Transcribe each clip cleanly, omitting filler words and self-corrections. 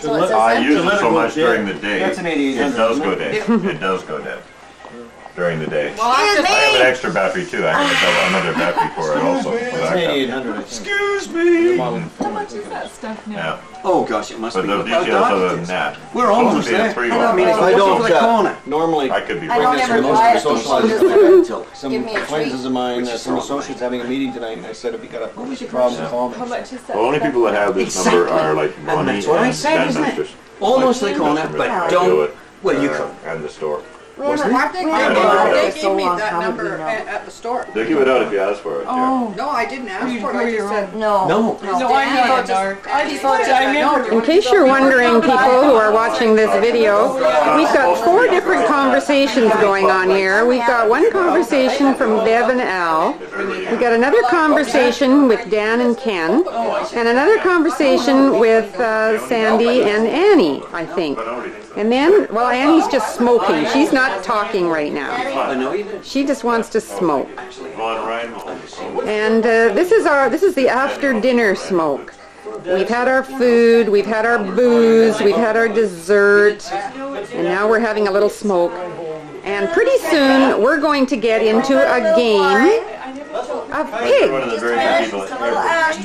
I use it so much during the day. That's an 8800. It does go dead. It does go dead during the day. Well, I have an extra battery too. I have another battery for it also. It's an 8800. Excuse me. How much is that stuff now? Yeah. Oh gosh, it must But be. the details other than that. We're almost there. I I mean, if I don't, normally I could be I don't wrong. ever most buy of it. the socializing Just until some give me a acquaintances treat. of mine, Which is some wrong. associates having a meeting tonight, and I said if you got a problem, call me. How much is that? The only people that have this number are like money that's what I and said, isn't it? investors. Almost like Kona, but Customers don't. do it, Well, you could. and the store. Wasn't it? They gave me that number at the store. They give it out if you ask for it. Oh. No, I didn't ask You for it. grow I your just said own. no. No. No, I'm not a dark. I remember. In case you're wondering, people who are watching this video, we've got 4 different conversations going on here. We've got one conversation from Bev and Al. We've got another conversation with Dan and Ken. And another conversation with Sandy and Annie, I think. And then, well, Annie's just smoking. She's not talking right now. I know you did. She just wants to smoke. Vaughn Ryan. And this is the after dinner smoke. We've had our food, we've had our booze, we've had our dessert, and now we're having a little smoke. And pretty soon we're going to get into a game of pig. One of the very few people that ever knew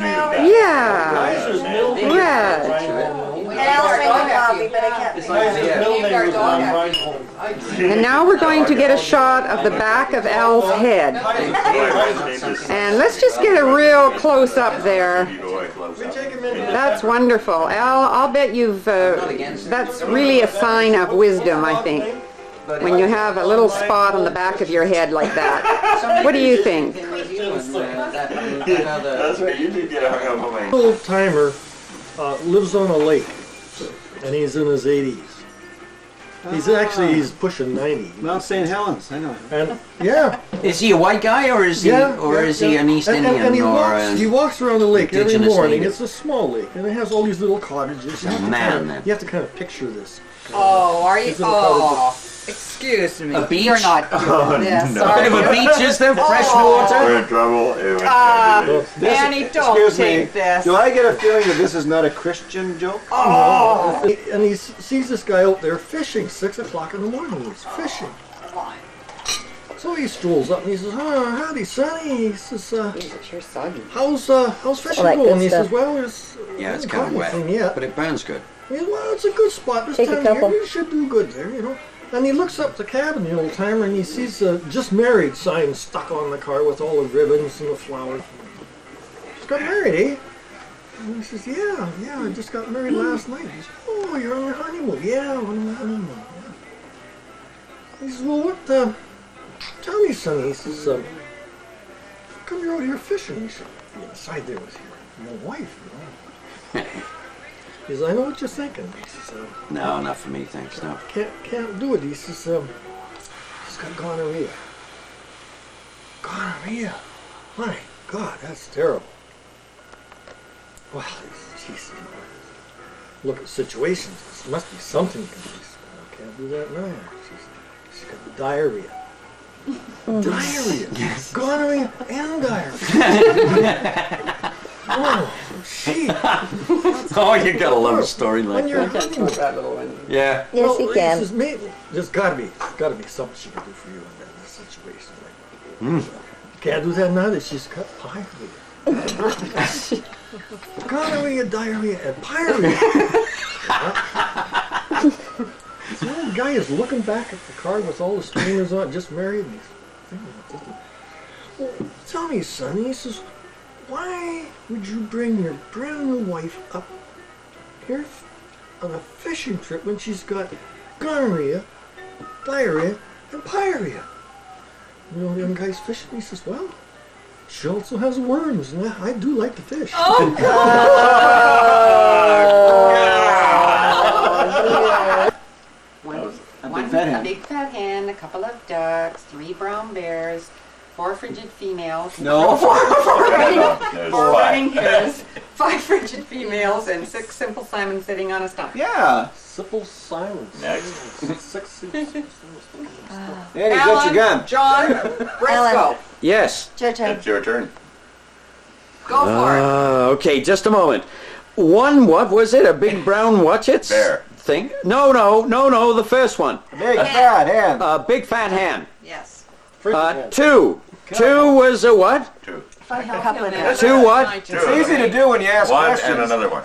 that. Yeah. Red. And now we're going to get a shot of the back of Al's head. And let's just get a real close up there. That's wonderful. Al, I'll bet you've, that's really a sign of wisdom, I think, when you have a little spot on the back of your head like that. What do you think? That's right, you did get hung up on my... Old timer lives on a lake, and he's in his 80s. He's pushing 90. Mount St. Helens, I know. And yeah, Is he a white guy or is he is he an East Indian and he or walks around the lake every indigenous morning. native? It's a small lake, and it has all these little cottages. You have to Man, kind of- then. you have to kind of picture this. Oh, are you? These little Oh, excuse me. A beach? You're not doing this. no. Are Bit of a you? beach, is there? Fresh Oh. water? We're in trouble. It went Annie, don't Excuse me. take this. Do I get a feeling that this is not a Christian joke? And he sees this guy out there fishing, 6 o'clock in the morning. He's fishing. So he strolls up and he says, "Oh, howdy, Sonny." He says, Your son. how's fishing that good going?" He stuff. says, "Well, it's Yeah, it's I haven't kind caught of wet, anything yet." but it burns good. He says, "Well, it's a good spot this Take a time of couple. year. You should do good there, you know." And he looks up the cabin, the old timer, and he sees a "just married" sign stuck on the car with all the ribbons and the flowers. Just got married, eh? And he says, "Yeah, I just got married last night." He says, "Oh, you're on your honeymoon?" "Yeah, I'm on my honeymoon." Yeah. He says, "Well, what, tell me, Sonny," he says, "how come you're out here fishing?" He said, "Inside there with your wife, you know." He says, "I know what you're thinking." He says, No, not for me, thanks. No. Can't do it." He says, "She's got gonorrhea." "Gonorrhea? My God, that's terrible." "Well," he says, "look at situations. There must be something." He says, "I can't do that now." She's got diarrhea. Diarrhea? Yes. Gonorrhea and diarrhea. Oh, shit. Oh, you gotta love a story like On your that. honeymoon. Yeah. Yes, Well, he he can. says, there's gotta be something she can do for you in that situation. Can't do that now that she's got pyruvia. Gonorrhea, diarrhea, and pyruvia. So the guy is looking back at the car with all the streamers on, just married. And he's thinking, "Well, tell me, son," he says, "why would you bring your brand new wife up here on a fishing trip when she's got gonorrhea, diarrhea, and pyruvia?" You know, the young guy's fishing. He says, "Well, she also has worms, and I do like to fish." Oh, A big fat hen, a couple of ducks, 3 brown bears, 4 frigid females. No. 4 There's running 5. hares, 5 frigid females, and 6 simple salmon sitting on a stump. Yeah. Simple silence. Next. Sexy. Annie, got your gun. John, Briscoe, Yes. Your turn. It's your turn. go for it. Okay, just a moment. one, what was it? A big brown what's-its? Bear. Thing? No, the first one. Big fat hand. A big fat hand. Yes. Two. Two was a what? Two. Two what? It's easy to do when you ask One questions. and another one.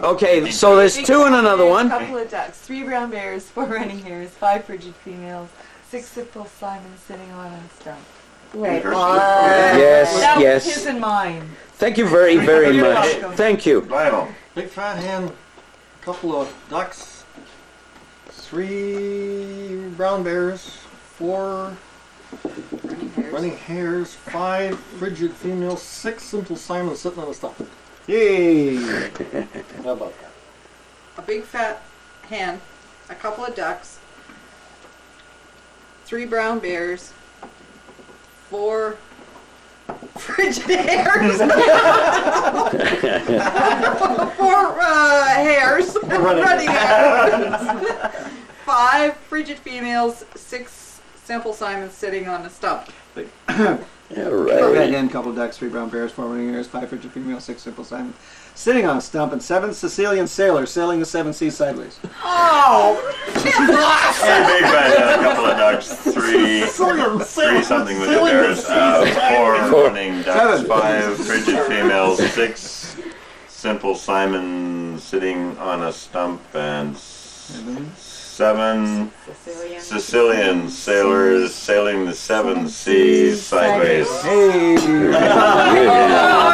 Okay, so there's two and another A one. couple of ducks, 3 brown bears, 4 running hares, 5 frigid females, 6 simple simons sitting on a stump. Wait, Yes, That was his yes. and mine. Thank you very, very You're much. welcome. Thank you. Lionel. Big fat hen, couple of ducks, 3 brown bears, 4 running hares, 5 frigid females, 6 simple simons sitting on a stump. Yay! How about that? A big fat hen, a couple of ducks, 3 brown bears, 4 frigid hares, 4 hares, running hares, 5 frigid females, 6 simple simons sitting on a stump. All Fat right. hen, couple of ducks, 3 brown bears, 4 running hares, 5 frigid females, 6 simple simons sitting on a stump, and 7 Sicilian sailors sailing the 7 seas sideways. Oh! Three big fat hen, a couple of ducks, three something with the bears, 4 running ducks, 5 frigid females, 6 simple simons sitting on a stump, and 7 Sicilian sailors sailing the 7 seas sideways. Hey!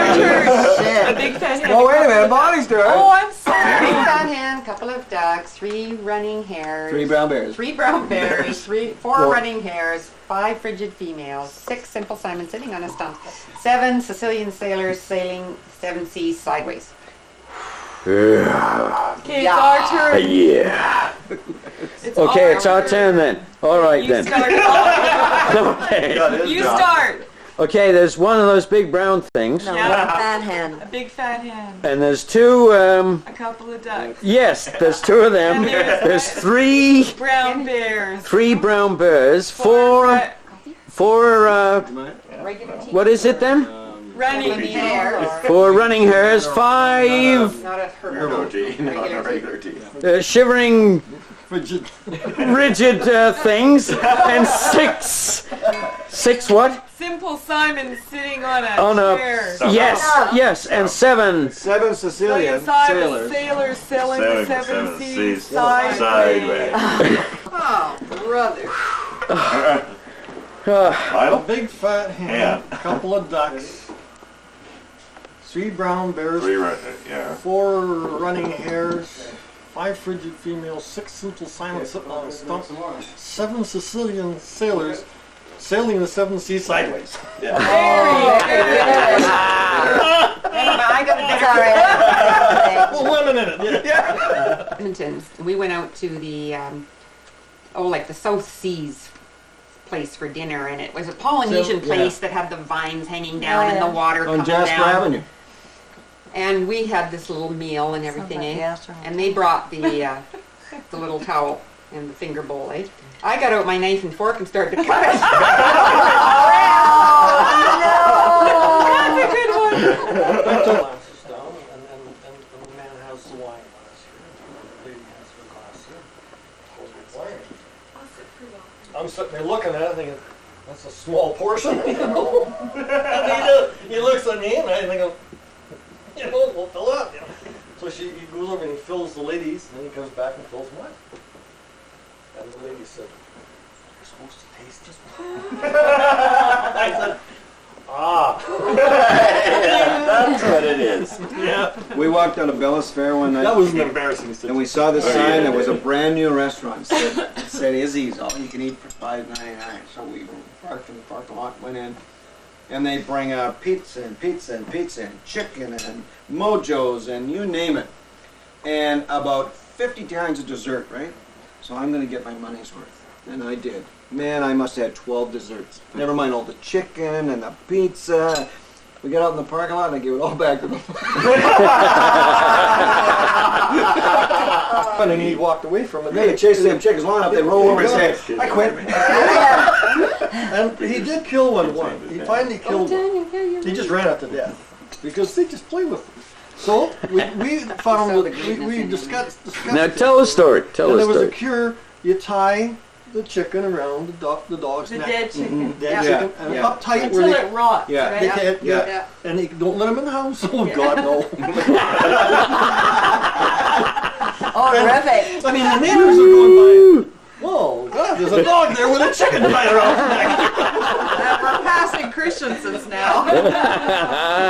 A big fat hen. Oh, wait a minute, Bonnie's turn. Oh, I'm sorry. Big fat hen, couple of ducks, 3 running hares. 3 brown bears. 3 brown bears, 4 running hares, 5 frigid females, 6 simple simons sitting on a stump, 7 Sicilian sailors sailing 7 seas sideways. Okay, it's our turn. Yeah. It's Okay, our it's our turn then. All right You then. start. Okay. You start. Okay, there's one of those big brown things, Yeah. A big fat hen. and there's two. A couple of ducks. Yes, there's 2 of them. And There's 3 brown bears. brown bears, 4 what is it then? Running hares. 4 running hares, 5 Not a No tea, not a regular tea. shivering Frigid. rigid things, and 6 what? Simple Simon sitting on On a a chair. yes, and 7 7 Sicilian Sailors sailors. sailing the 7 seas sideways. sideways. Oh, brother. A Lionel? big fat hen, couple of ducks, 3 brown bears, 3 yeah. 4 running hares, 5 frigid females, 6 simple simons sitting on a stump, 7 Sicilian sailors sailing the 7 seas sideways. I got a Well, women in it, yeah. Edmonton. We went out to the, like the South Seas place for dinner, and it was a Polynesian So, place that had the vines hanging down and the water On coming Jasper down. Avenue. And we had this little meal and everything, and they brought the little towel and the finger bowl, eh? I got out my knife and fork and started to cut it. That's a good one. Glasses down, and the man has the wine glass here. The lady has her glass here. Holds the wine. I'm sitting there looking at it thinking, that's a small portion, you know. And he looks at me and I think, you know, we'll fill up, you know. So he goes over and he fills the ladies, and then he comes back and fills mine. And the lady said, you're supposed to taste this one. I said, That's what it is. yeah. We walked out of Bellis Fair one night. That was an embarrassing And situation. we saw this Oh, sign. yeah, There was a yeah. brand new restaurant. It said Izzy's, all you can eat for $5.99. So we parked in the parking lot, went in, and they bring out pizza and pizza and pizza and chicken and mojos and you name it. And about 50 kinds of dessert, right? So I'm going to get my money's worth. And I did. Man, I must have had 12 desserts. Never mind all the chicken and the pizza. We got out in the parking lot and I gave it all back to them. And then he walked away from it. They had chased them chickens long enough, they roll over his head. I quit. And he did kill one. He finally killed one. He just ran it to death because they just play with them. So we found we discussed Now it. tell a story. Tell And a there was a story. cure. You tie the chicken around the dog's The neck. dead chicken. Dead Yeah. chicken. And Yeah. uptight Until where it rots, Yeah. they right? can't. Yeah. Yeah. And they don't let them in the house. Oh God, no. Oh, rivet. I mean, the neighbors are going by. Whoa, God, there's a dog there with a chicken tied around his neck. We're passing Christensen's now.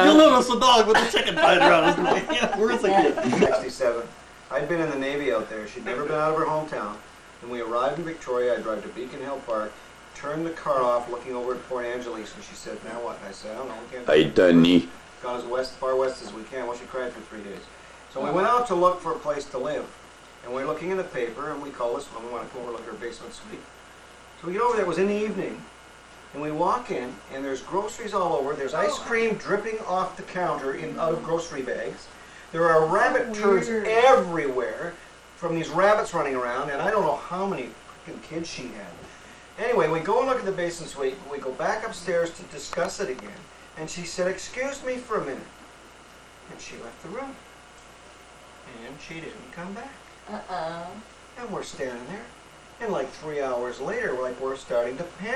You'll notice a dog with a chicken tied around his neck. Yeah, where's the kid? 67. I'd been in the Navy out there. She'd never been out of her hometown. When we arrived in Victoria, I drive to Beacon Hill Park, turned the car off, looking over at Port Angeles, and she said, "Now what?" And I said, "I don't know. We can't." I done ye. Gone as far west as we can. Well, she cried for 3 days. So we went out to look for a place to live. And we're looking in the paper, and we call this one. We want to go overlook our basement suite. So we get over there. It was in the evening. And we walk in, and there's groceries all over. There's ice cream dripping off the counter out of grocery bags. There are rabbit turds everywhere from these rabbits running around, and I don't know how many freaking kids she had. Anyway, we go and look at the basement suite. We go back upstairs to discuss it again. And she said, "Excuse me for a minute." And she left the room. And she didn't come back. And we're standing there. And like 3 hours later, we're starting to panic.